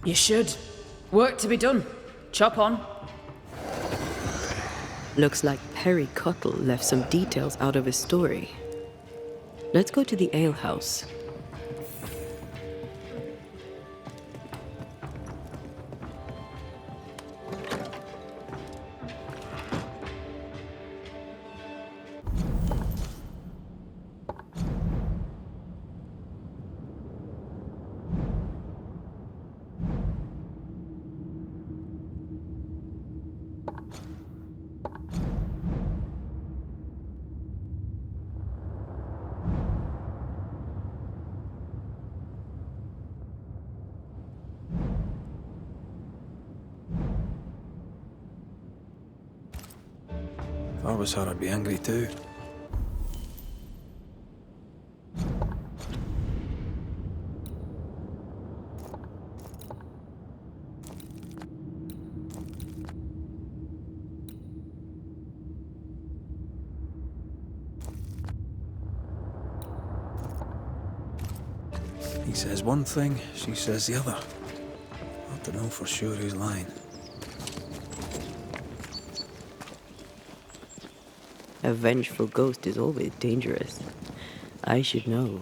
You should. Work to be done. Chop on. Looks like Perry Cuttle left some details out of his story. Let's go to the alehouse. If I was her, I'd be angry too. He says one thing, she says the other. Hard to know for sure who's lying. A vengeful ghost is always dangerous. I should know.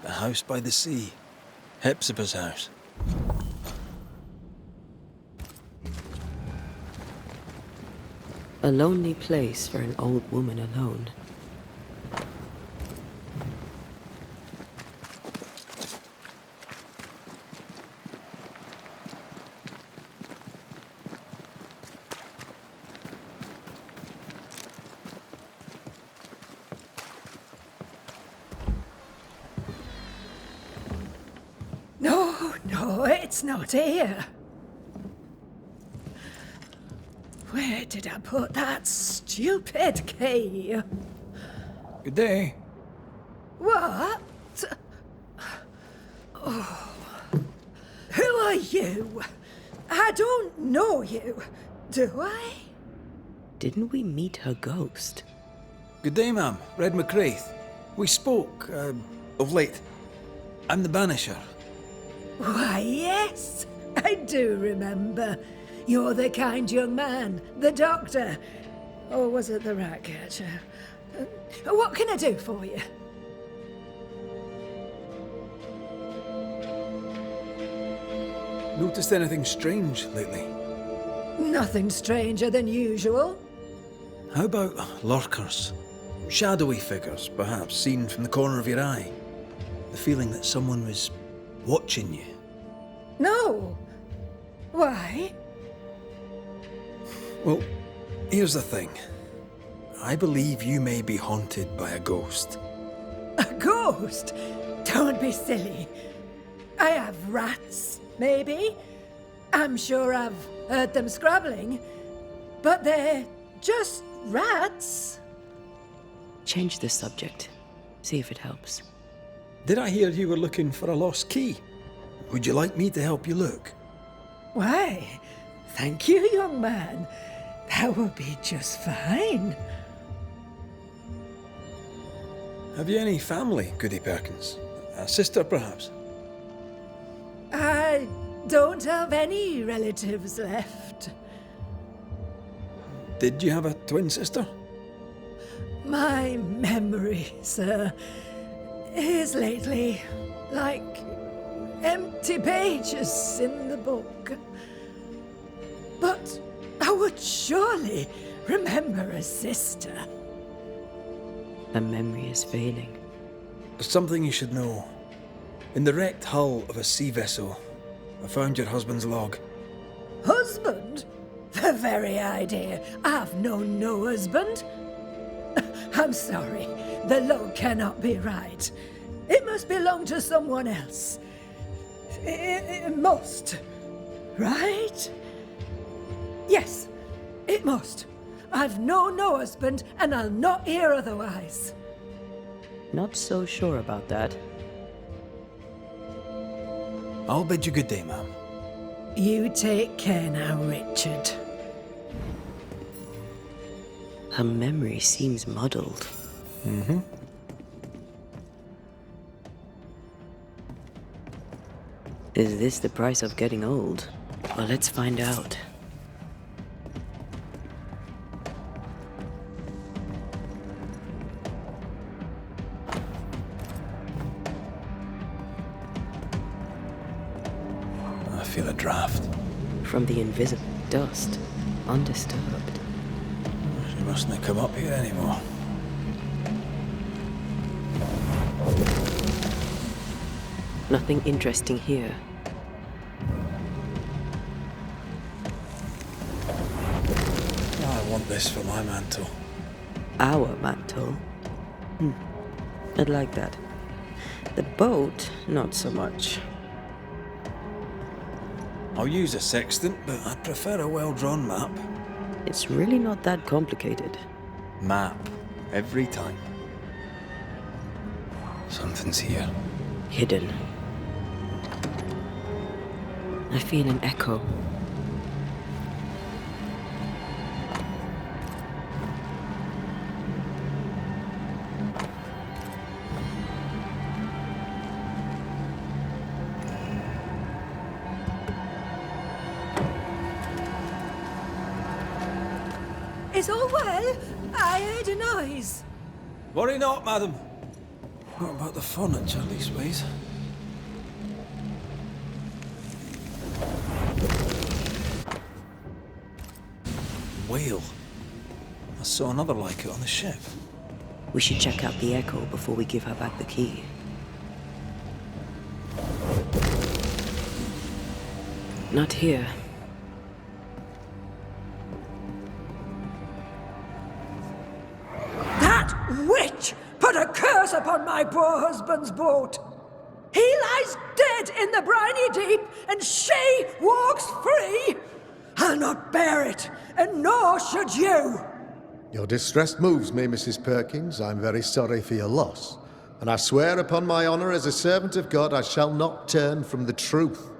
The house by the sea. Hepzibah's house. A lonely place for an old woman alone. No, it's not here. Where did I put that stupid key? Good day. What? Oh. Who are you? I don't know you, do I? Didn't we meet her ghost? Good day, ma'am. Red McCraith. We spoke, of late. I'm the Banisher. Why, yes, I do remember. You're the kind young man, the doctor. Or was it the rat catcher? What can I do for you? Noticed anything strange lately? Nothing stranger than usual. How about lurkers? Shadowy figures, perhaps, seen from the corner of your eye. The feeling that someone was watching you. No. Why? Well, here's the thing. I believe you may be haunted by a ghost. A ghost? Don't be silly. I have rats, maybe. I'm sure I've heard them scrabbling. But they're just rats. Change the subject. See if it helps. Did I hear you were looking for a lost key? Would you like me to help you look? Why, thank you, young man. That will be just fine. Have you any family, Goody Perkins? A sister, perhaps? I don't have any relatives left. Did you have a twin sister? My memory, sir, is lately like empty pages in the book. But I You would surely remember a sister. Her memory is failing. There's something you should know. In the wrecked hull of a sea vessel, I found your husband's log. Husband? The very idea. I've known no husband. I'm sorry. The log cannot be right. It must belong to someone else. It must. Right? Yes, it must. I've known no husband, and I'll not hear otherwise. Not so sure about that. I'll bid you good day, ma'am. You take care now, Richard. Her memory seems muddled. Mm-hmm. Is this the price of getting old? Well, let's find out. I feel a draft. From the invisible dust, undisturbed. She mustn't come up here anymore. Nothing interesting here. I want this for my mantle. Our mantle? I'd like that. The boat, not so much. I'll use a sextant, but I'd prefer a well-drawn map. It's really not that complicated. Map. Every time. Something's here. Hidden. I feel an echo. Is all well? I heard a noise. Worry not, madam. What about the furniture, leastways? Whale. I saw another like it on the ship. We should check out the echo before we give her back the key. Not here. That witch put a curse upon my poor husband's boat. He lies dead in the briny deep, and she walks free. I'll not bear it, and nor should you. Your distress moves me, Mrs. Perkins. I'm very sorry for your loss. And I swear upon my honour as a servant of God, I shall not turn from the truth.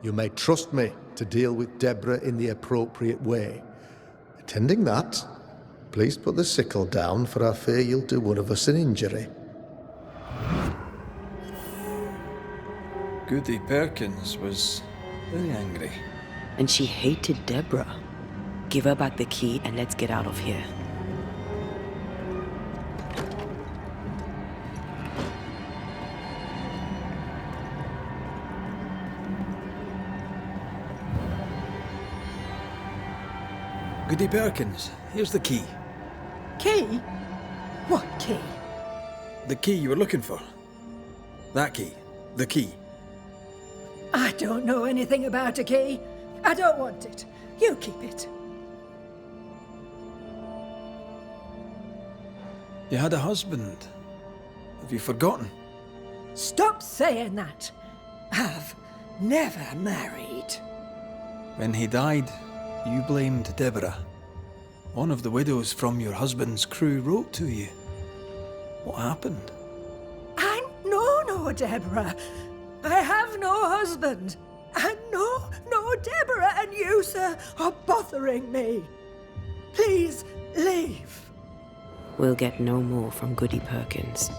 You may trust me to deal with Deborah in the appropriate way. Attending that, please put the sickle down, for I fear you'll do one of us an injury. Goody Perkins was very angry. And she hated Deborah. Give her back the key and let's get out of here. Goody Perkins, here's the key. Key? What key? The key you were looking for. That key. The key. I don't know anything about a key. I don't want it. You keep it. You had a husband. Have you forgotten? Stop saying that. I've never married. When he died, you blamed Deborah. One of the widows from your husband's crew wrote to you. What happened? I know no Deborah. I have no husband. I know no Deborah, and you, sir, are bothering me. Please leave. We'll get no more from Goody Perkins.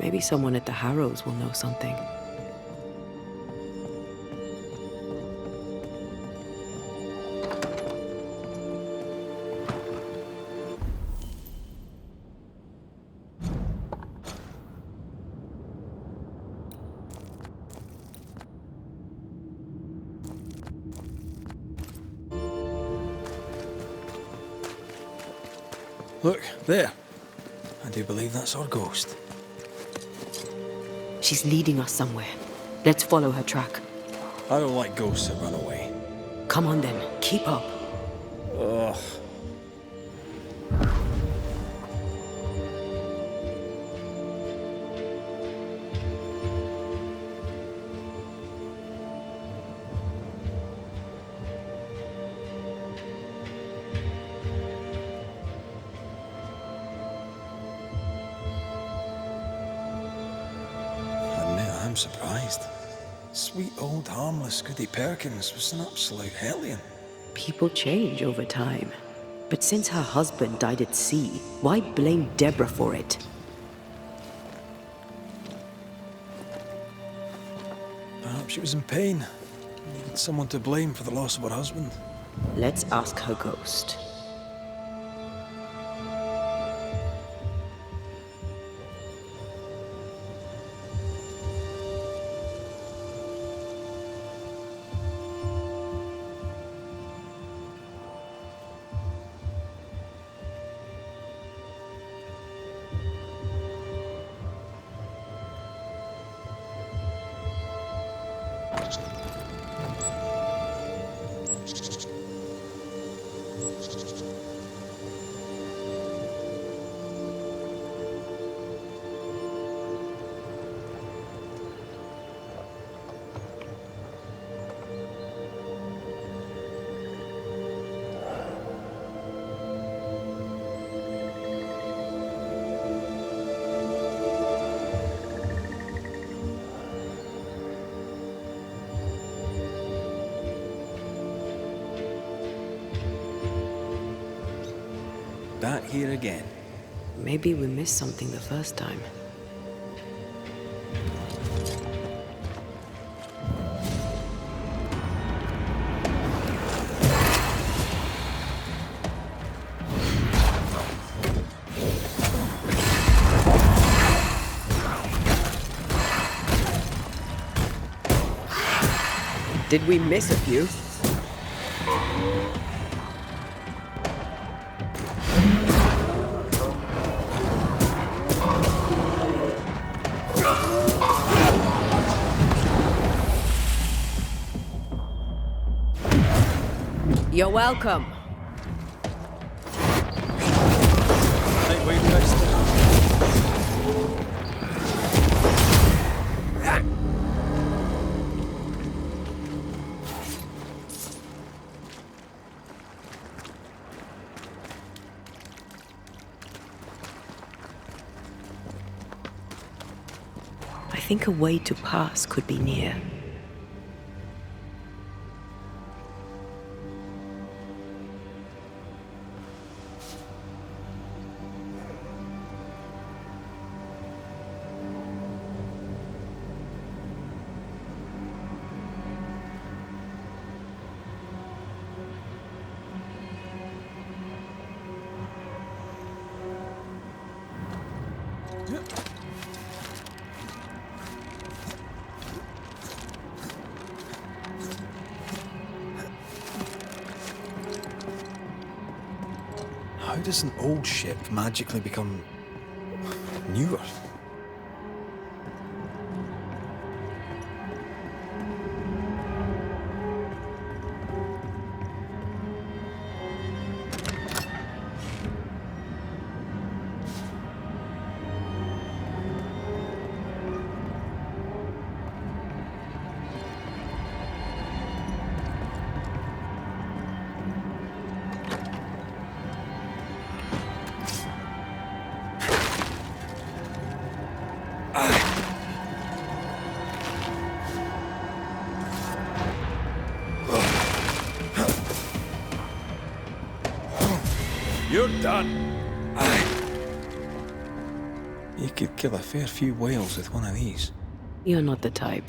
Maybe someone at the Harrows will know something. Look, there. I do believe that's our ghost. She's leading us somewhere. Let's follow her track. I don't like ghosts that run away. Come on then, keep up. Ugh. I'm surprised. Sweet old harmless Goody Perkins was an absolute hellion. People change over time. But since her husband died at sea, why blame Deborah for it? Perhaps she was in pain. Needed someone to blame for the loss of her husband. Let's ask her ghost. Back here again. Maybe we missed something the first time. Did we miss a few? You're welcome. Lightweight vest. I think a way to pass could be near. How does an old ship magically become newer? You're done. You could kill a fair few whales with one of these. You're not the type.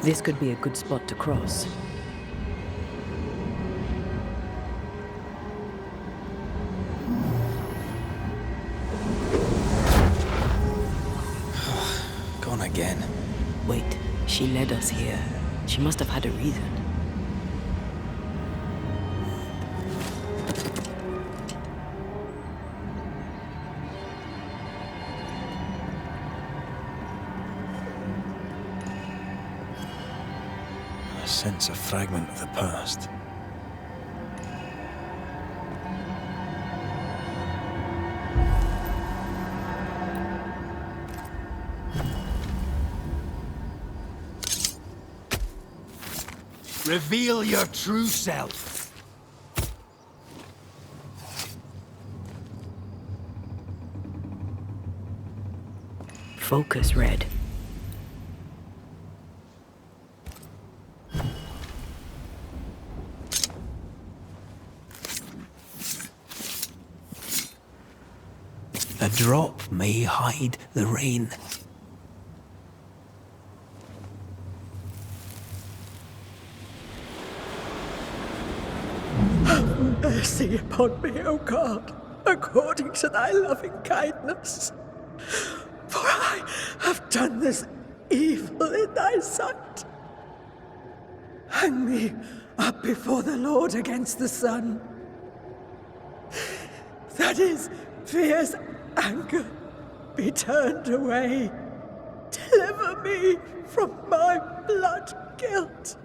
This could be a good spot to cross. Gone again. Wait, she led us here. She must have had a reason. I sense a fragment of the past. Reveal your true self. Focus, Red. A drop may hide the rain. Mercy upon me, O God, according to thy loving kindness. For I have done this evil in thy sight. Hang me up before the Lord against the sun, that his fierce anger be turned away. Deliver me from my blood guilt.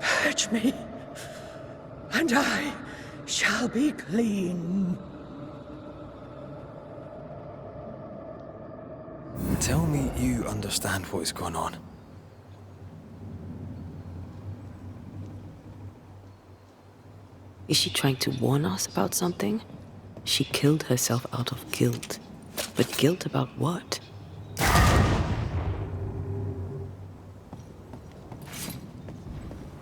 Purge me, and I shall be clean. Tell me you understand what is going on. Is she trying to warn us about something? She killed herself out of guilt. But guilt about what?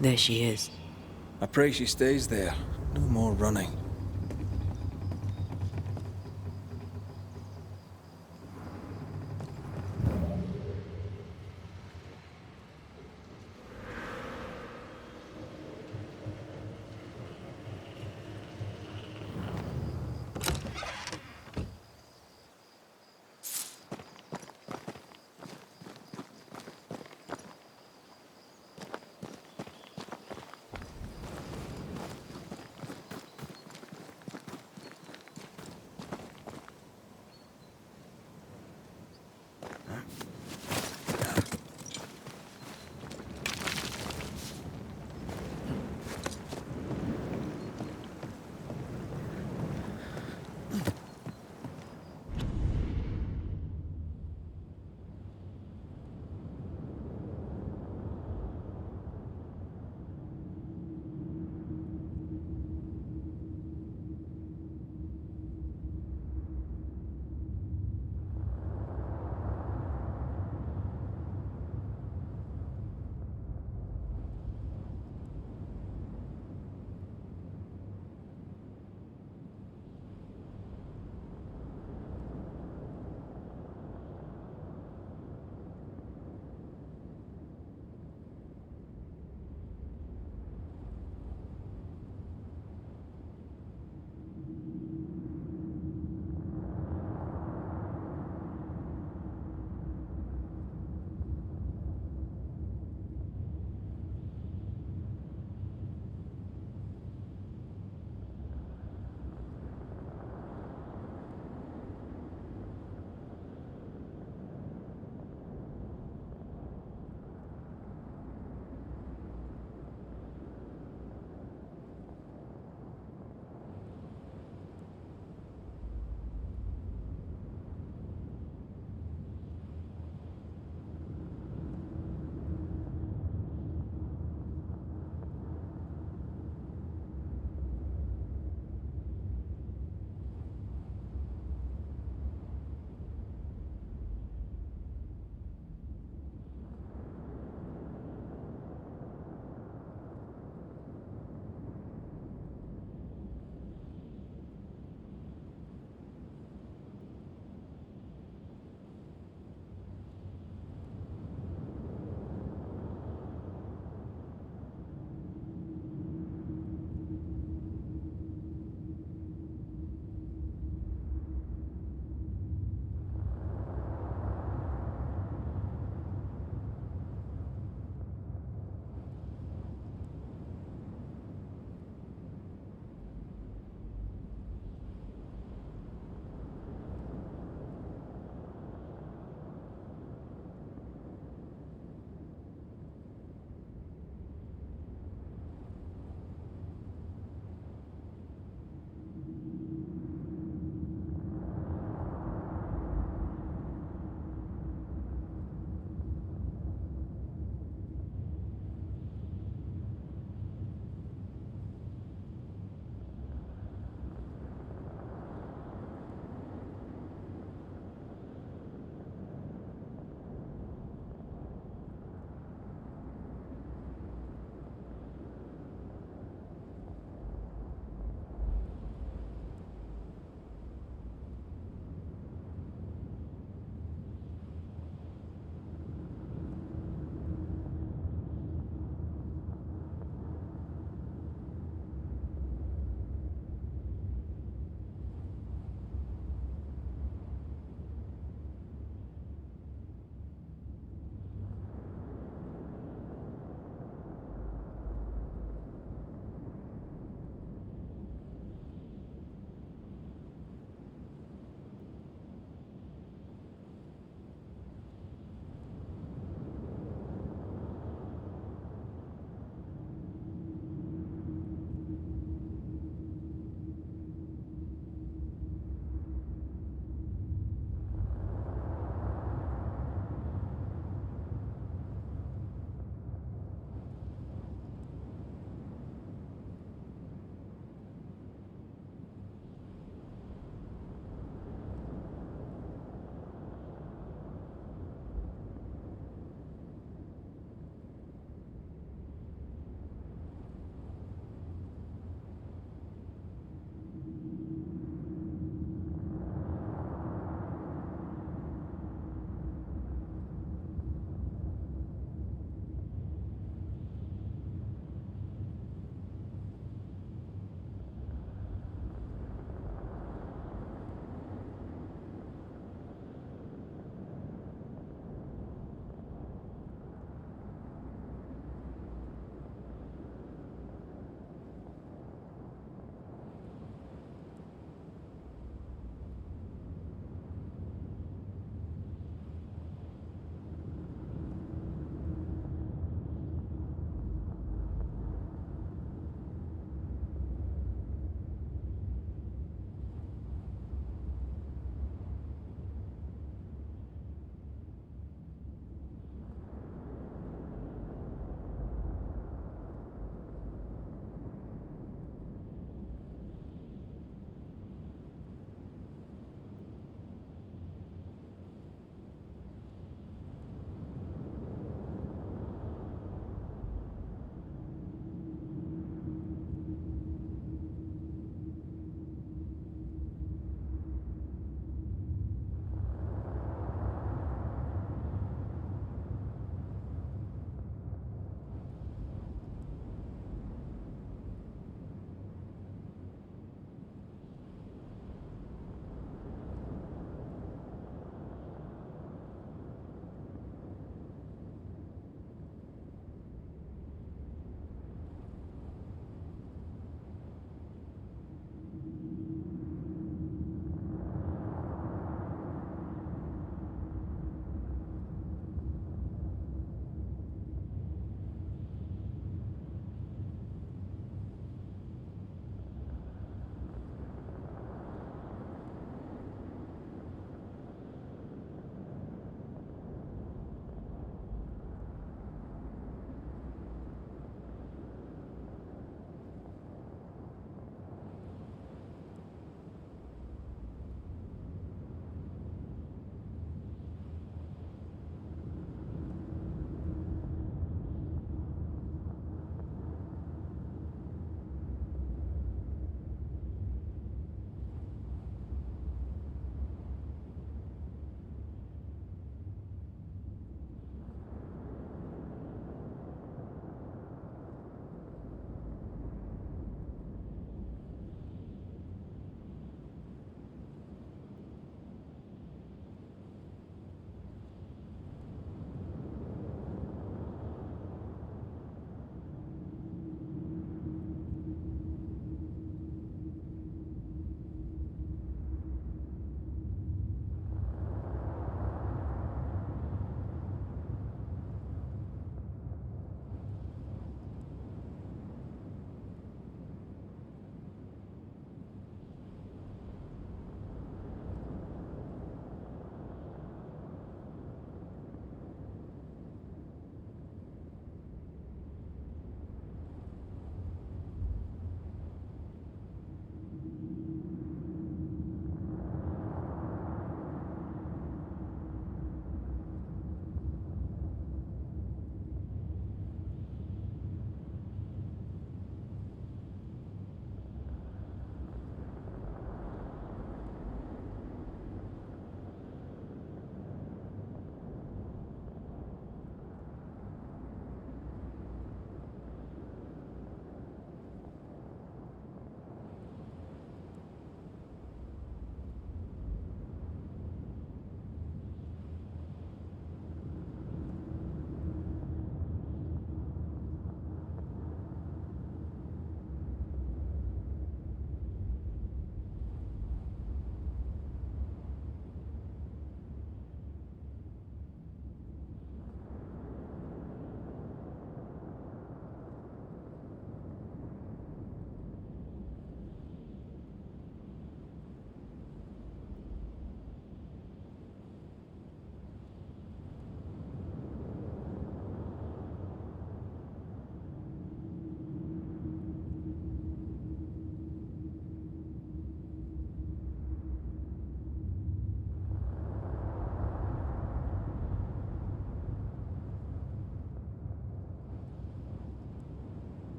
There she is. I pray she stays there. No more running.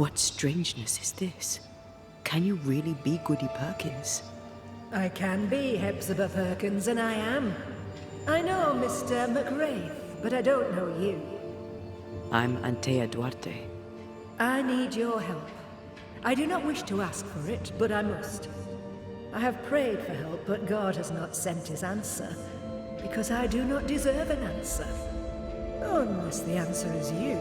What strangeness is this? Can you really be Goody Perkins? I can be Hepzibah Perkins, and I am. I know Mr. McWraith, but I don't know you. I'm Antea Duarte. I need your help. I do not wish to ask for it, but I must. I have prayed for help, but God has not sent his answer, because I do not deserve an answer. Unless the answer is you.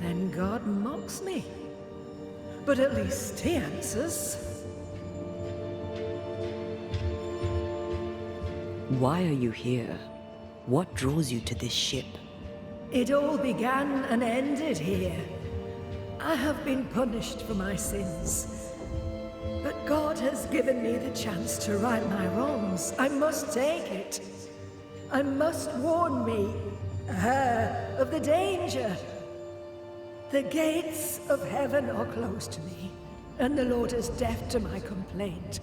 Then God mocks me. But at least he answers. Why are you here? What draws you to this ship? It all began and ended here. I have been punished for my sins. But God has given me the chance to right my wrongs. I must take it. I must warn me, her, of the danger. The gates of heaven are closed to me, and the Lord is deaf to my complaint.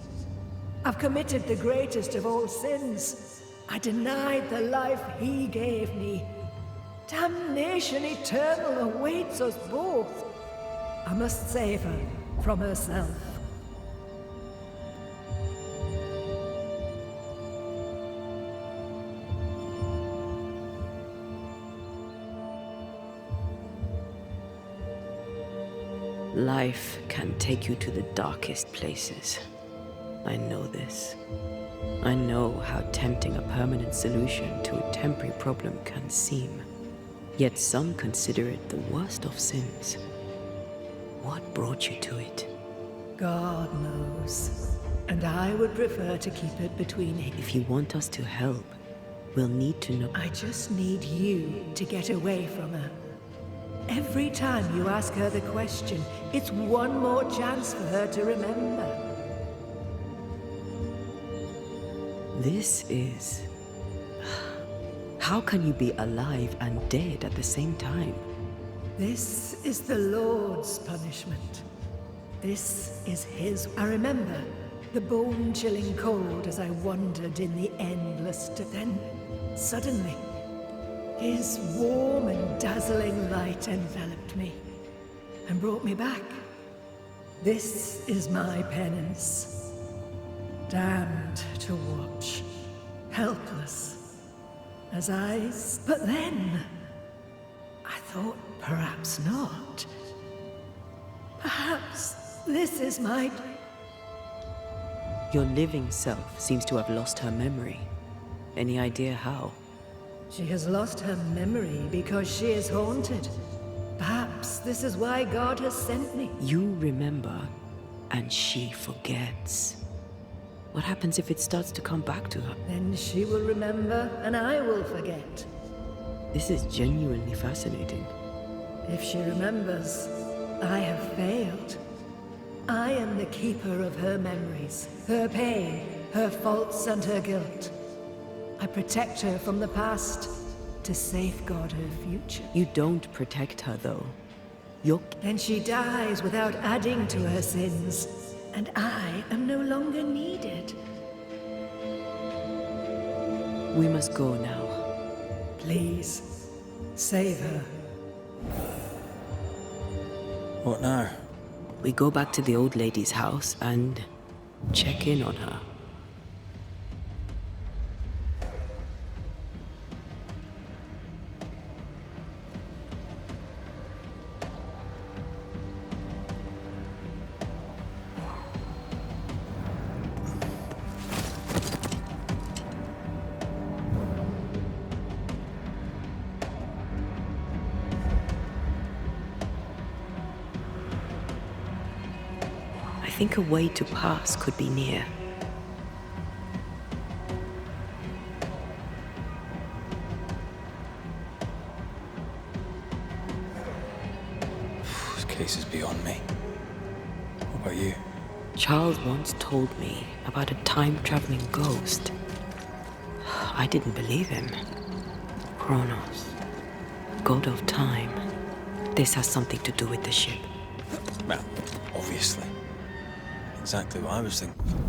I've committed the greatest of all sins. I denied the life he gave me. Damnation eternal awaits us both. I must save her from herself. Life can take you to the darkest places. I know this. I know how tempting a permanent solution to a temporary problem can seem. Yet some consider it the worst of sins. What brought you to it? God knows. And I would prefer to keep it between him. If you want us to help, we'll need to know. I just need you to get away from her. Every time you ask her the question, it's one more chance for her to remember. This is... How can you be alive and dead at the same time? This is the Lord's punishment. This is his. I remember the bone-chilling cold as I wandered in the endless. Then, suddenly, his warm and dazzling light enveloped me and brought me back. This is my penance. Damned to watch, helpless as eyes. But then, I thought perhaps not. Perhaps this is my... Your living self seems to have lost her memory. Any idea how? She has lost her memory because she is haunted. Perhaps this is why God has sent me. You remember, and she forgets. What happens if it starts to come back to her? Then she will remember, and I will forget. This is genuinely fascinating. If she remembers, I have failed. I am the keeper of her memories, her pain, her faults, and her guilt. I protect her from the past to safeguard her future. You don't protect her, though. Then she dies without adding to her sins, and I am no longer needed. We must go now. Please, save her. What now? We go back to the old lady's house and check in on her. I think a way to pass could be near. This case is beyond me. What about you? Charles once told me about a time-traveling ghost. I didn't believe him. Kronos, god of time. This has something to do with the ship. Well, obviously. Exactly what I was thinking.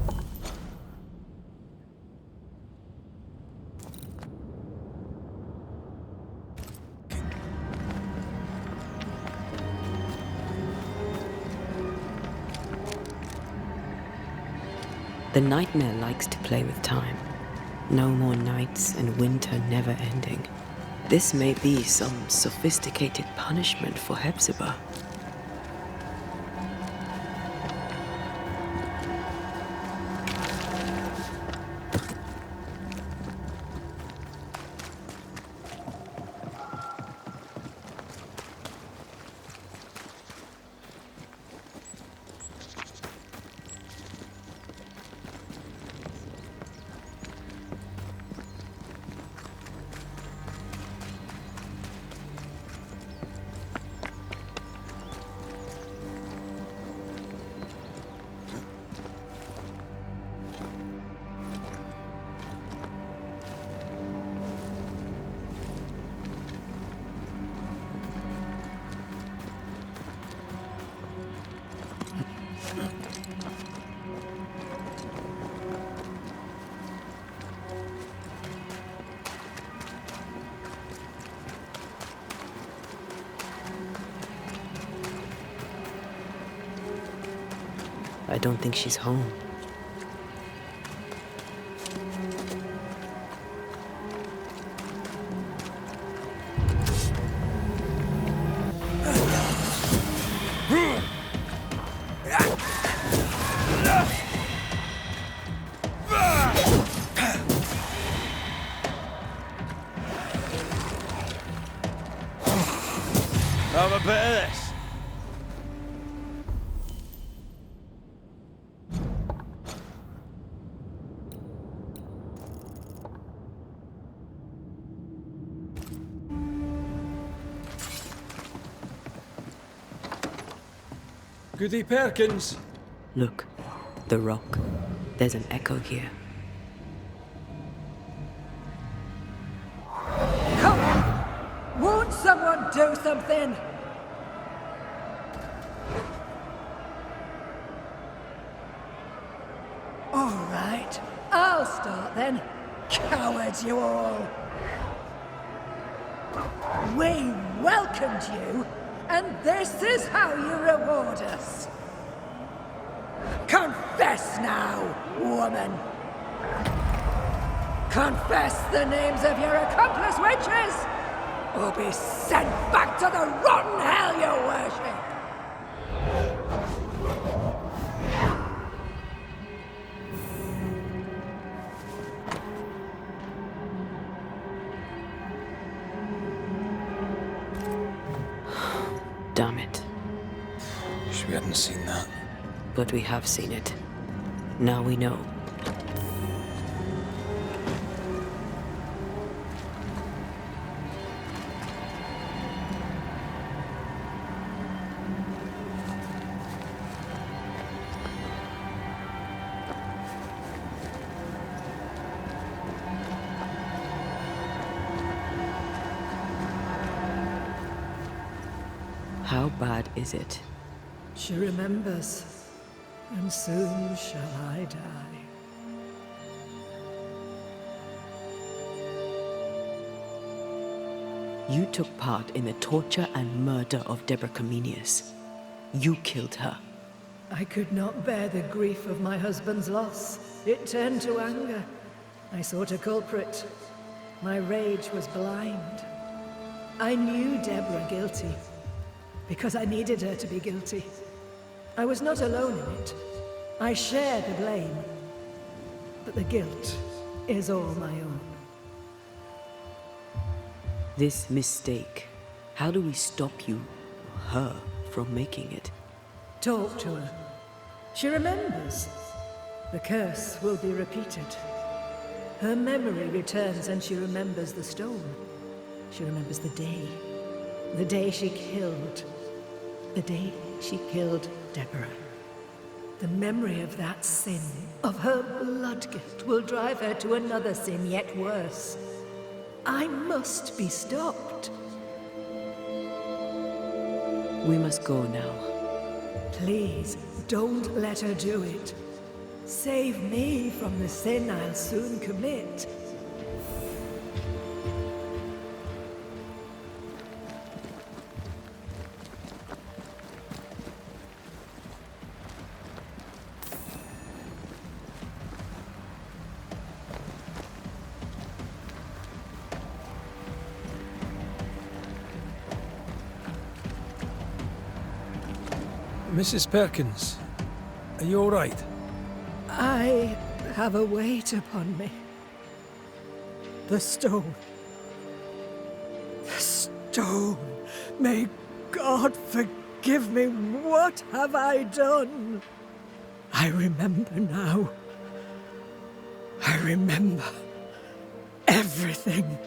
The nightmare likes to play with time. No more nights and winter never ending. This may be some sophisticated punishment for Hepzibah. I don't think she's home. Have a bit of this. Goody Perkins. Look, the rock. There's an echo here. Come on! Won't someone do something? All right, I'll start then. Cowards, you all! We welcomed you, and this is how you reward us. Confess now, woman! Confess the names of your accomplice witches, or be sent back to the rotten hell you worship! Damn it. Wish we hadn't seen that. But we have seen it. Now we know. How bad is it? She remembers, and soon shall I die. You took part in the torture and murder of Deborah Comenius. You killed her. I could not bear the grief of my husband's loss. It turned to anger. I sought a culprit. My rage was blind. I knew Deborah guilty, because I needed her to be guilty. I was not alone in it. I share the blame, but the guilt is all my own. This mistake, how do we stop you, her, from making it? Talk to her. She remembers. The curse will be repeated. Her memory returns and she remembers the stone. She remembers the day she killed. The day she killed Deborah. The memory of that sin, of her blood guilt, will drive her to another sin yet worse. I must be stopped. We must go now. Please, don't let her do it. Save me from the sin I'll soon commit. Mrs. Perkins, are you all right? I have a weight upon me. The stone. The stone. May God forgive me. What have I done? I remember now. I remember everything.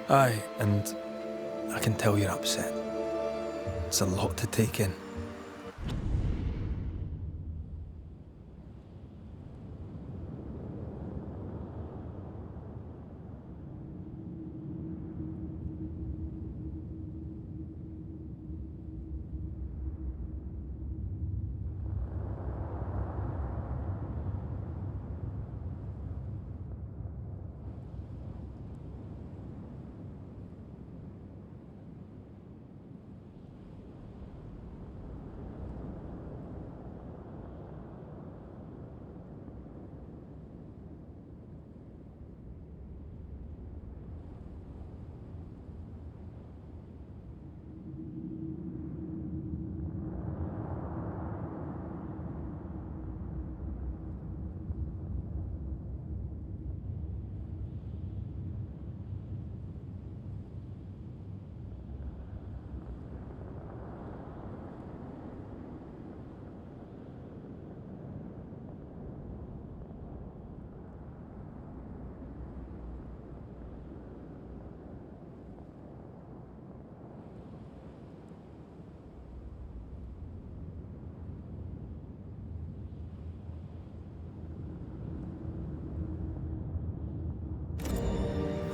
Aye, and I can tell you're upset. It's a lot to take in.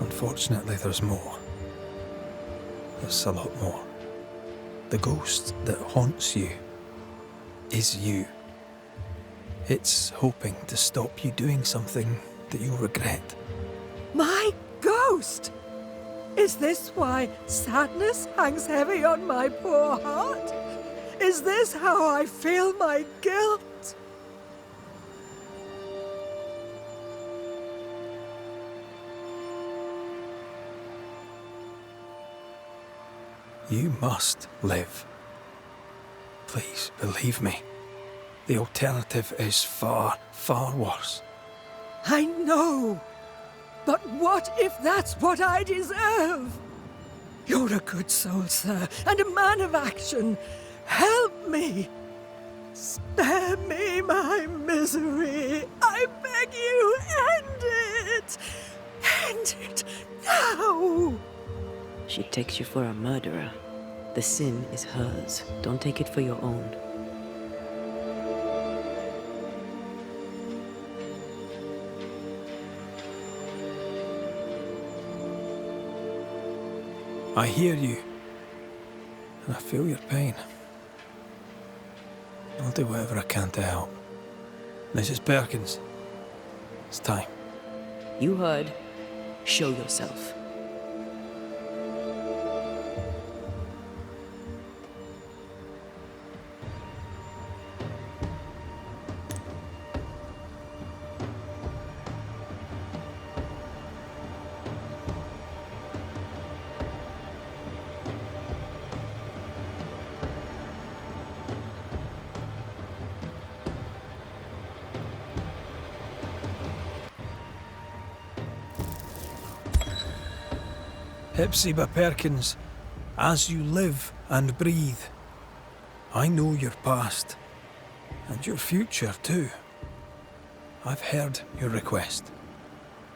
Unfortunately, there's more. There's a lot more. The ghost that haunts you is you. It's hoping to stop you doing something that you'll regret. My ghost! Is this why sadness hangs heavy on my poor heart? Is this how I feel my guilt? You must live. Please, believe me. The alternative is far, far worse. I know. But what if that's what I deserve? You're a good soul, sir, and a man of action. Help me. Spare me my misery. I beg you, end it. End it now. She takes you for a murderer. The sin is hers. Don't take it for your own. I hear you, and I feel your pain. I'll do whatever I can to help. Mrs. Perkins, it's time. You heard. Show yourself. Hepzibah Perkins, as you live and breathe, I know your past, and your future too. I've heard your request.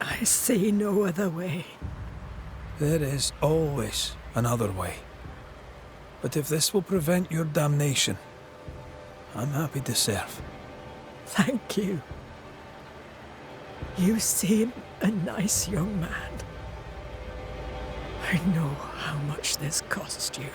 I see no other way. There is always another way. But if this will prevent your damnation, I'm happy to serve. Thank you. You seem a nice young man. I know how much this cost you.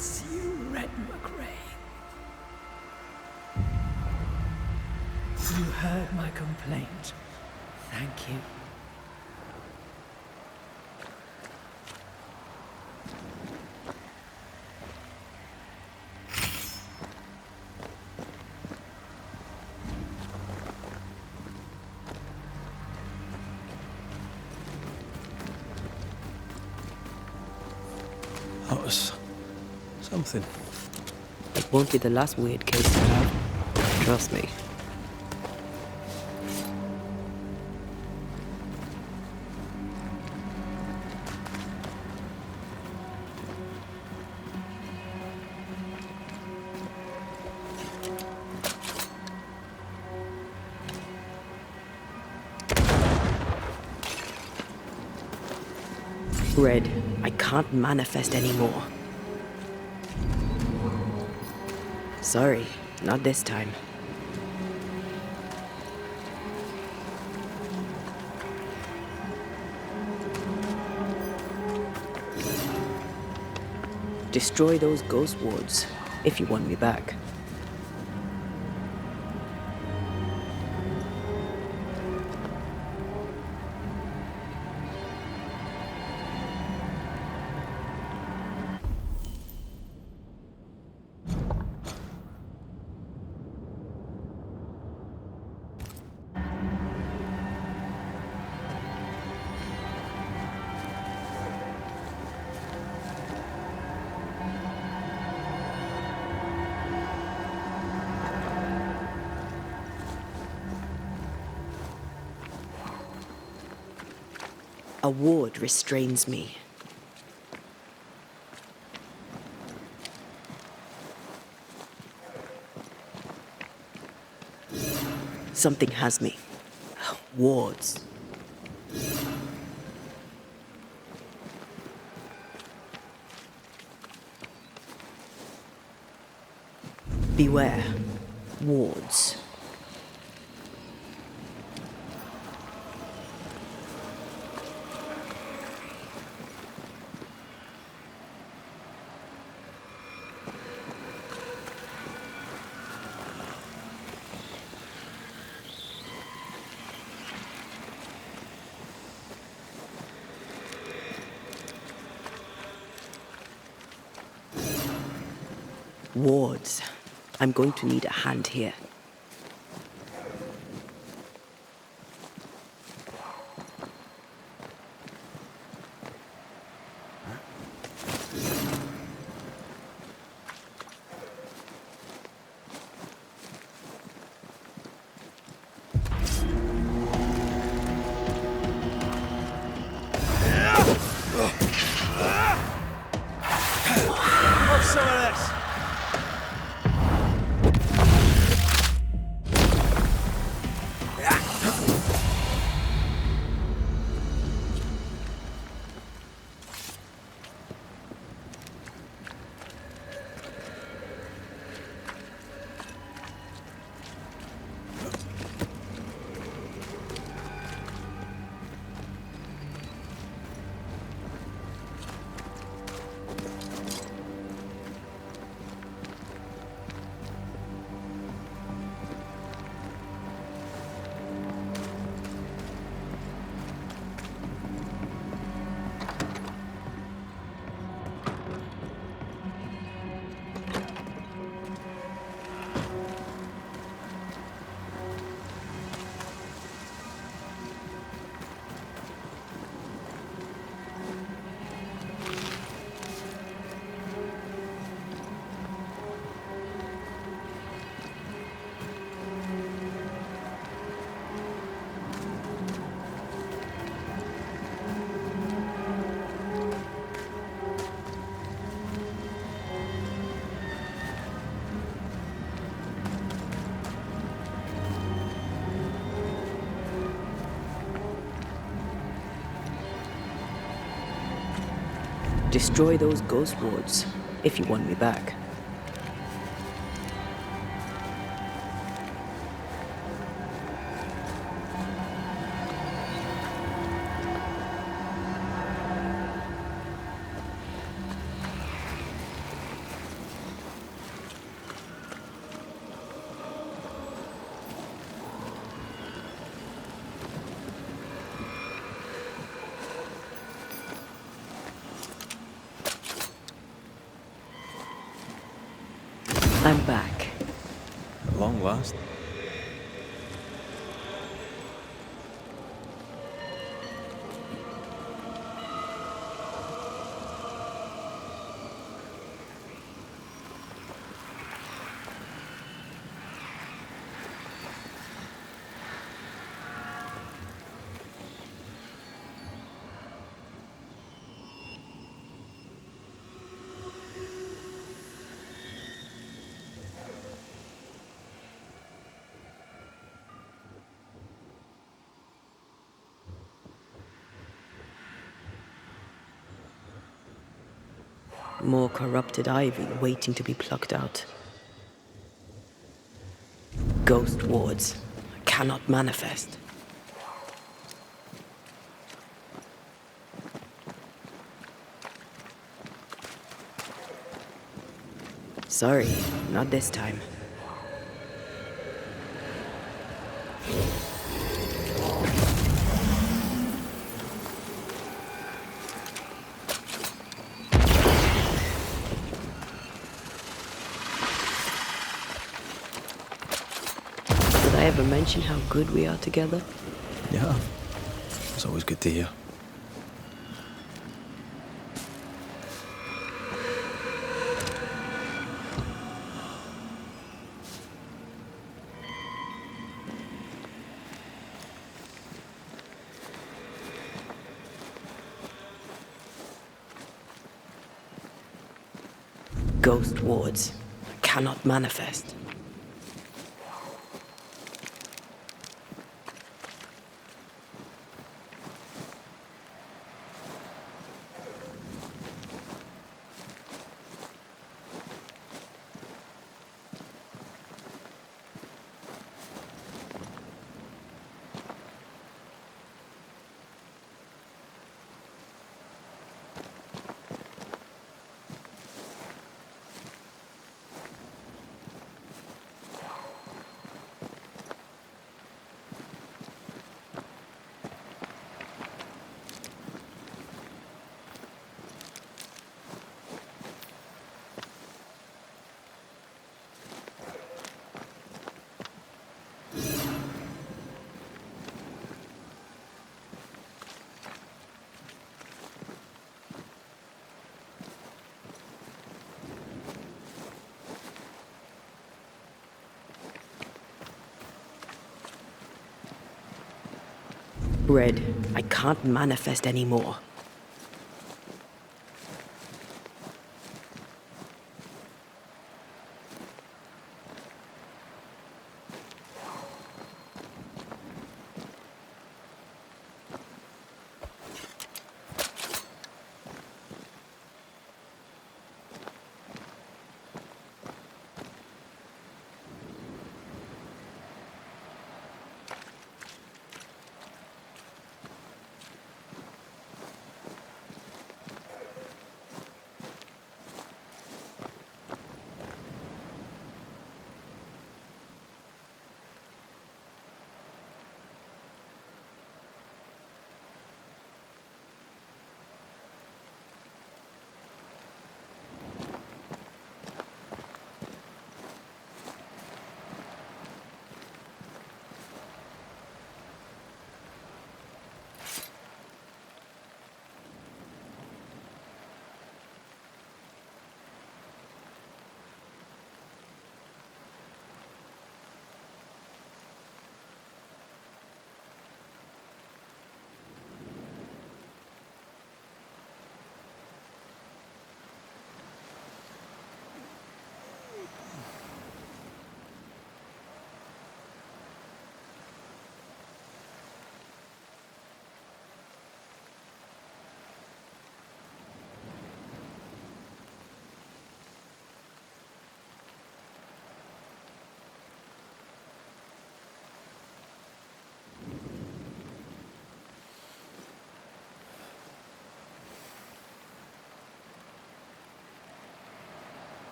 bless you, Red McRae. You heard my complaint. Thank you. That was something. It won't be the last weird case I have. Trust me. Red, I can't manifest anymore. Sorry, not this time. Destroy those ghost wards, if you want me back. A ward restrains me. Something has me. Wards. Beware. Wards. Wards. I'm going to need a hand here. Have some of this! Destroy those ghost wards, if you want me back. I'm back. At long last. More corrupted ivy waiting to be plucked out. Ghost wards cannot manifest. Sorry, not this time. Did I ever mention how good we are together? Yeah. It's always good to hear. Ghost wards cannot manifest. Red, I can't manifest anymore.